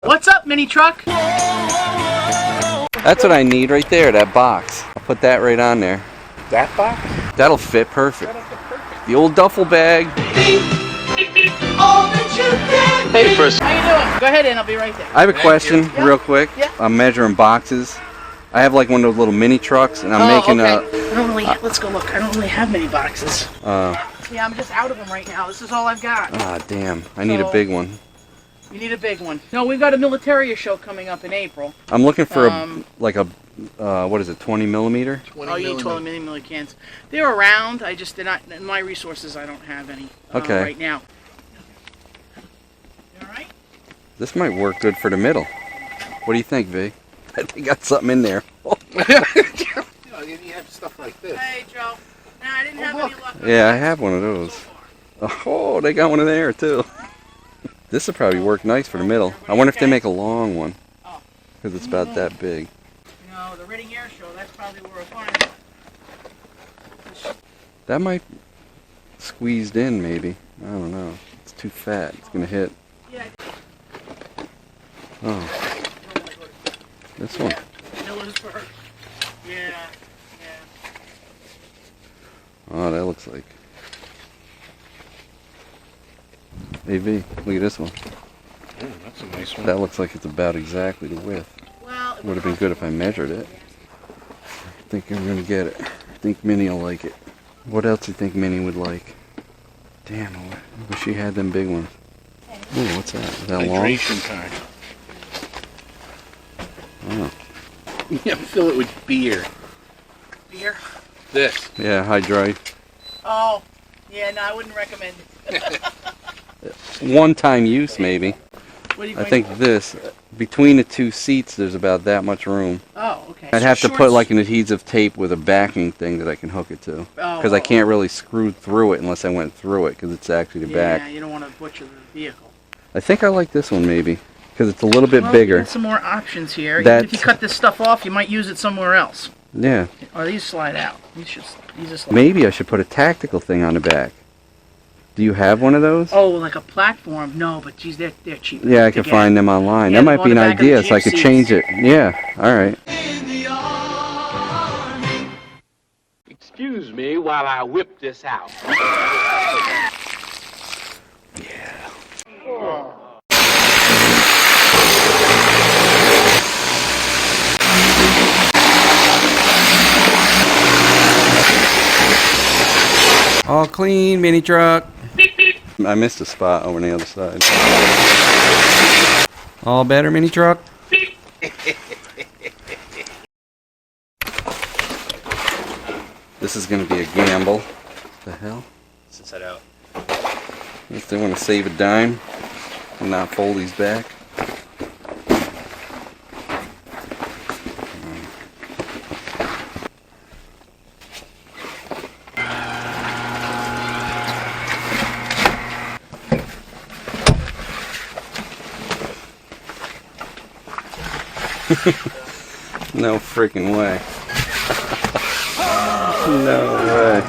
What's up, Minitruck? That's what I need right there, that box. I'll put that right on there. That box? That'll fit perfect. The old duffel bag. Hey, first. How you doing? Go ahead in, I'll be right there. I have a question real quick. Yeah. I'm measuring boxes. I have like one of those little mini trucks and I'm making I don't really, let's go look. I don't really have many boxes. a... Yeah, I'm just out of them right now. This is all I've got. damn. I need a big one. You need a big one. No, we've got a Militaria show coming up in April. I'm looking for what is it, 20 millimeter? Oh, you need 20 millimeter cans. They're around. I just, they're not, in my resources, I don't have any right now. You alright? This might work good for the middle. What do you think, V? I think I got something in there. You have stuff like this. Hey, Joe. No, I didn't have any luck. Yeah, I have one of those. Oh, they got one in there too. This would probably work nice for the middle. I wonder if they make a long one. Because it's about that big. You know, the Reading Air Show, that's probably where we'll find it. That might squeezed in maybe. I don't know. It's too fat. It's going to hit. Yeah. Oh. This one. Millersburg. Yeah. Oh, that looks like... AV, look at this one. That's a nice one. That looks like it's about exactly the width. Well, Would have been good if I measured it. I think I'm going to get it. I think Minnie will like it. What else do you think Minnie would like? Damn, I wish she had them big ones. Ooh, what's that? Is that long? Hydration card. Oh. Yeah, fill it with beer. beer. This. Yeah, hydrate. Oh, yeah, no, I wouldn't recommend it. One-time use, maybe. What do you I think this, between the two seats, there's about that much room. Oh, okay. I'd have to put like an adhesive tape with a backing thing that I can hook it to. Because I can't really screw through it unless I went through it, because it's actually the back. Yeah, you don't want to butcher the vehicle. I think I like this one, maybe. Because it's a little bit bigger. You got some more options here. Even if you cut this stuff off, you might use it somewhere else. Yeah. Or these slide out. These just slide. Maybe I should put a tactical thing on the back. Do you have one of those? Oh, like a platform? No, but geez, they're cheap. Yeah, I can find them online. Yeah, that might be an idea, so I could change it. Yeah, alright. Excuse me while I whip this out. Yeah. All clean, mini truck. I missed a spot over on the other side. All better, mini truck. This is going to be a gamble. What the hell? Let's set out. If they want to save a dime and not fold these back. No freaking way. No way.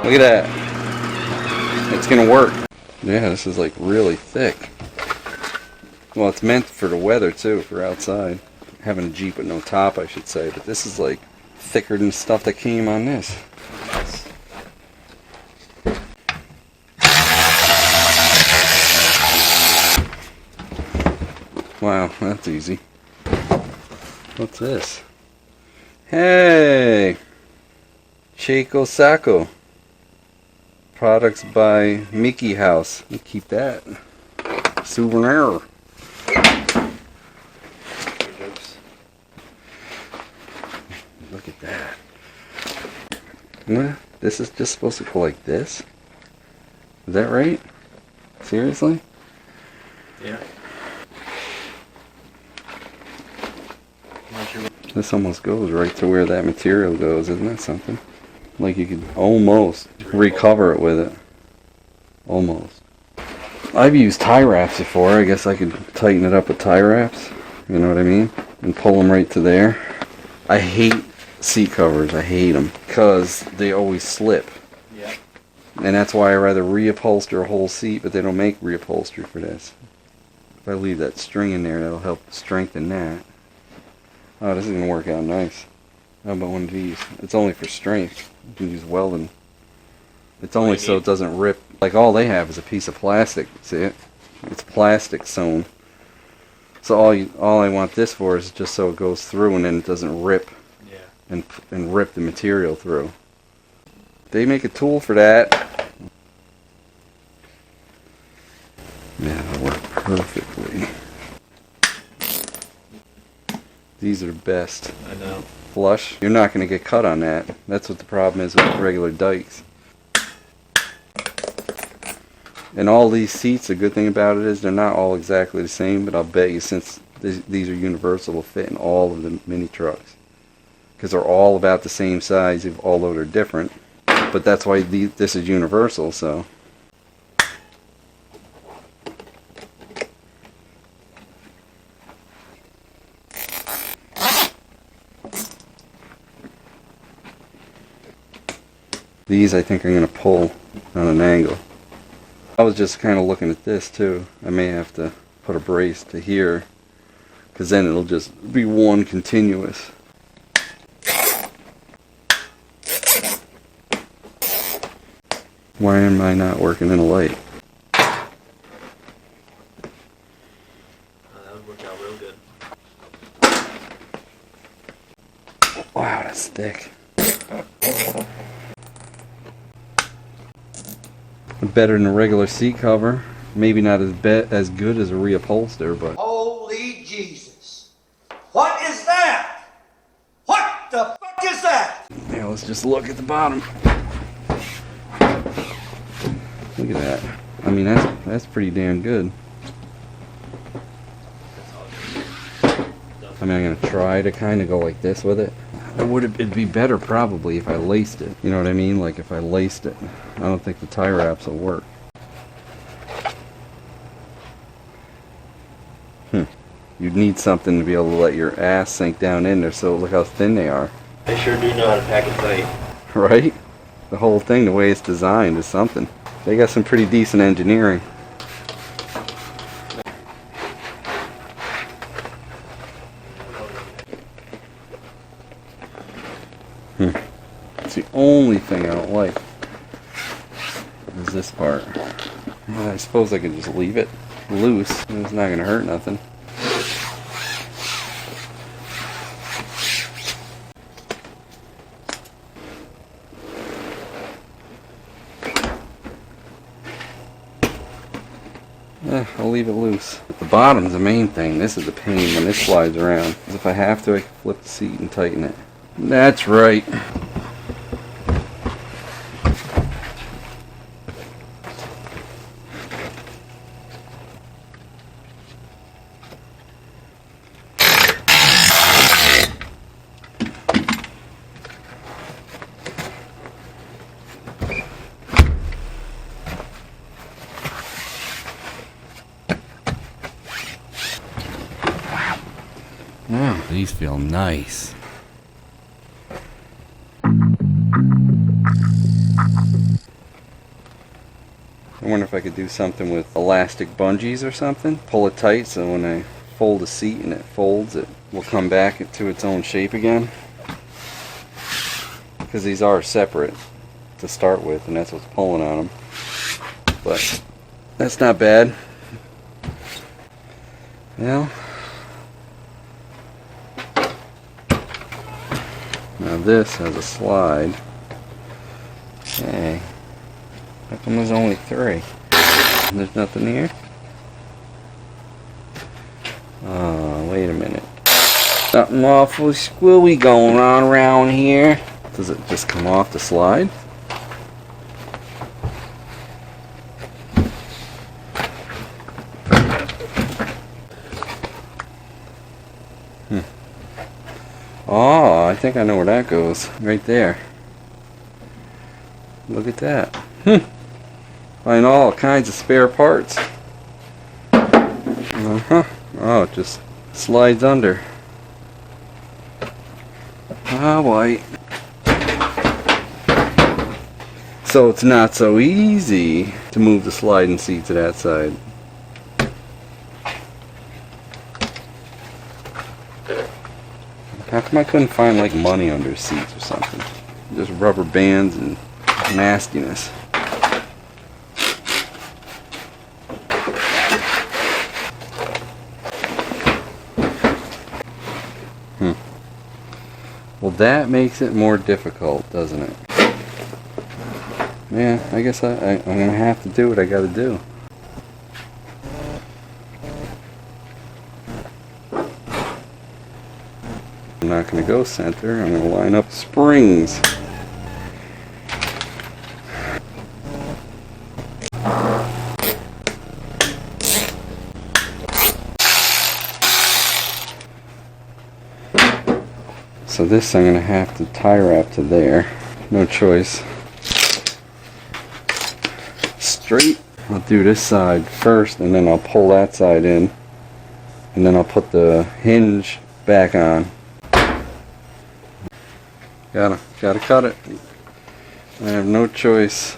Look at that. It's gonna work. Yeah, this is like really thick. Well, it's meant for the weather too, for outside. Having a Jeep with no top, I should say, but this is like thicker than stuff that came on this. Wow, that's easy. What's this? Hey! Chico Sacco. Products by Mickey House. Let me keep that. Souvenir. Look at that. What? This is just supposed to go like this? Is that right? Seriously? Yeah. This almost goes right to where that material goes, isn't that something? Like you could almost recover it with it. Almost. I've used tie wraps before. I guess I could tighten it up with tie wraps. You know what I mean? And pull them right to there. I hate seat covers. I hate them. Because they always slip. Yeah. And that's why I rather reupholster a whole seat, but they don't make reupholstery for this. If I leave that string in there, that'll help strengthen that. Oh, this is going to work out nice. How about one of these? It's only for strength. You can use welding. It's only so it doesn't rip. Like all they have is a piece of plastic. See it? It's plastic sewn. So all I want this for is just so it goes through and then it doesn't rip. Yeah. And rip the material through. They make a tool for that. Yeah, that'll work perfectly. These are the best. I know. Flush. You're not going to get cut on that. That's what the problem is with regular dikes. And all these seats, the good thing about it is they're not all exactly the same, but I'll bet you since these are universal, will fit in all of the mini trucks. Because they're all about the same size, although they're different. But that's why this is universal, so. These I think are going to pull on an angle. I was just kind of looking at this too. I may have to put a brace to here, because then it'll just be one continuous. Why am I not working in a light? That would work out real good. Wow, that's thick. Better than a regular seat cover. Maybe not as good as a reupholster, but. Holy Jesus! What is that? What the fuck is that? Yeah, let's just look at the bottom. Look at that. I mean, that's pretty damn good. I mean, I'm gonna try to kind of go like this with it. It'd be better probably if I laced it. You know what I mean? Like if I laced it. I don't think the tie wraps will work. You'd need something to be able to let your ass sink down in there, so look how thin they are. They sure do know how to pack it tight. Right? The whole thing, the way it's designed, is something. They got some pretty decent engineering. It's the only thing I don't like is this part. Well, I suppose I could just leave it loose. It's not going to hurt nothing. I'll leave it loose. The bottom's the main thing. This is the pain when this slides around. If I have to, I can flip the seat and tighten it. That's right. Wow, these feel nice. I wonder if I could do something with elastic bungees or something. Pull it tight so when I fold the seat and it folds, it will come back into its own shape again. Because these are separate to start with, and that's what's pulling on them. But that's not bad. Well, now this has a slide. Okay. How come there's only 3? There's nothing here? Oh, wait a minute. Something awful squilly going on around here. Does it just come off the slide? Oh, I think I know where that goes. Right there. Look at that. Find all kinds of spare parts. Oh, it just slides under. Ah, white. So it's not so easy to move the sliding seat to that side. How come I couldn't find like money under seats or something? Just rubber bands and nastiness. Well, that makes it more difficult, doesn't it? Yeah, I guess I'm gonna have to do what I gotta do. I'm not gonna go center, I'm gonna line up springs. So this I'm gonna have to tie wrap to there. No choice. Straight. I'll do this side first and then I'll pull that side in. And then I'll put the hinge back on. Gotta cut it. I have no choice.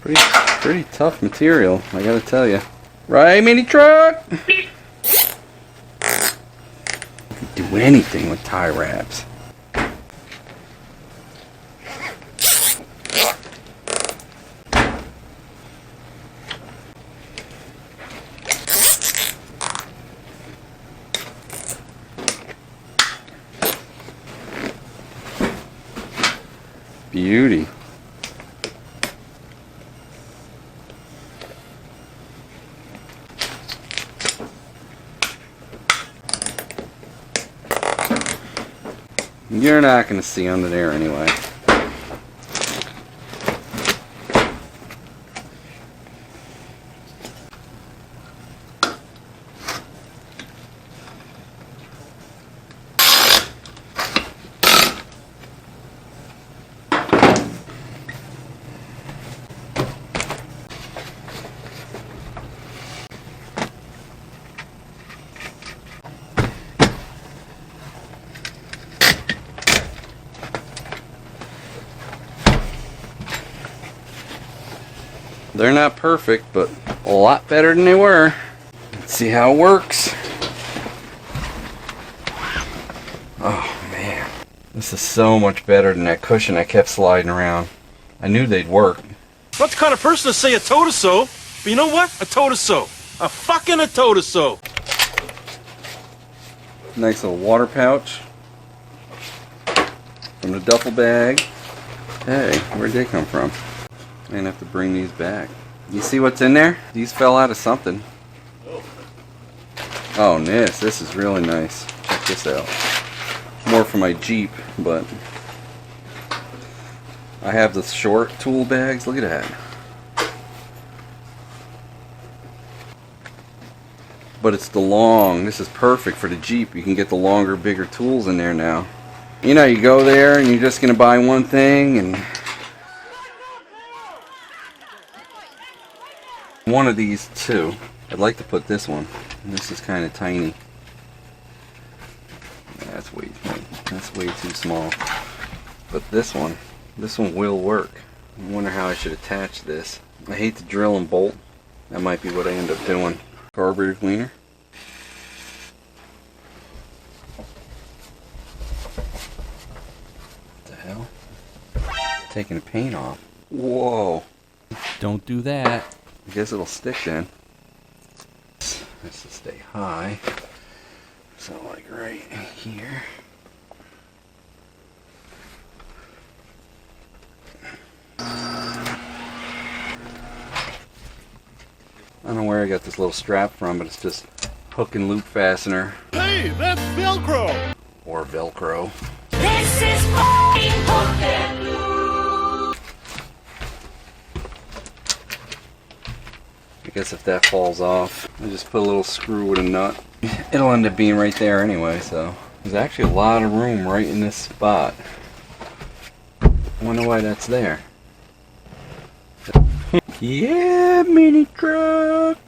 Pretty tough material, I gotta tell you. Right, Minitruck? Do anything with tie wraps. Beauty. You're not going to see under there anyway. They're not perfect, but a lot better than they were. Let's see how it works. Oh man, this is so much better than that cushion I kept sliding around. I knew they'd work. Not the kind of person to say I told her so, but you know what? I told her so. I fucking told her so. Nice little water pouch from the duffel bag. Hey, where'd they come from? I'm gonna have to bring these back. You see what's in there? These fell out of something. Oh, this is really nice. Check this out. More for my Jeep, but I have the short tool bags. Look at that. But it's the long. This is perfect for the Jeep. You can get the longer, bigger tools in there now. You know, you go there and you're just gonna buy one thing and one of these too. I'd like to put this one. This is kind of tiny. That's way too small. But this one will work. I wonder how I should attach this. I hate to drill and bolt. That might be what I end up doing. Carburetor cleaner. What the hell? Taking the paint off. Whoa. Don't do that. I guess it'll stick then. This will stay high. So like right here. I don't know where I got this little strap from, but it's just hook and loop fastener. Hey, that's Velcro! Or Velcro. This is fucking hook and loop. I guess if that falls off, I just put a little screw with a nut. It'll end up being right there anyway, so. There's actually a lot of room right in this spot. I wonder why that's there. Yeah, Minitruck!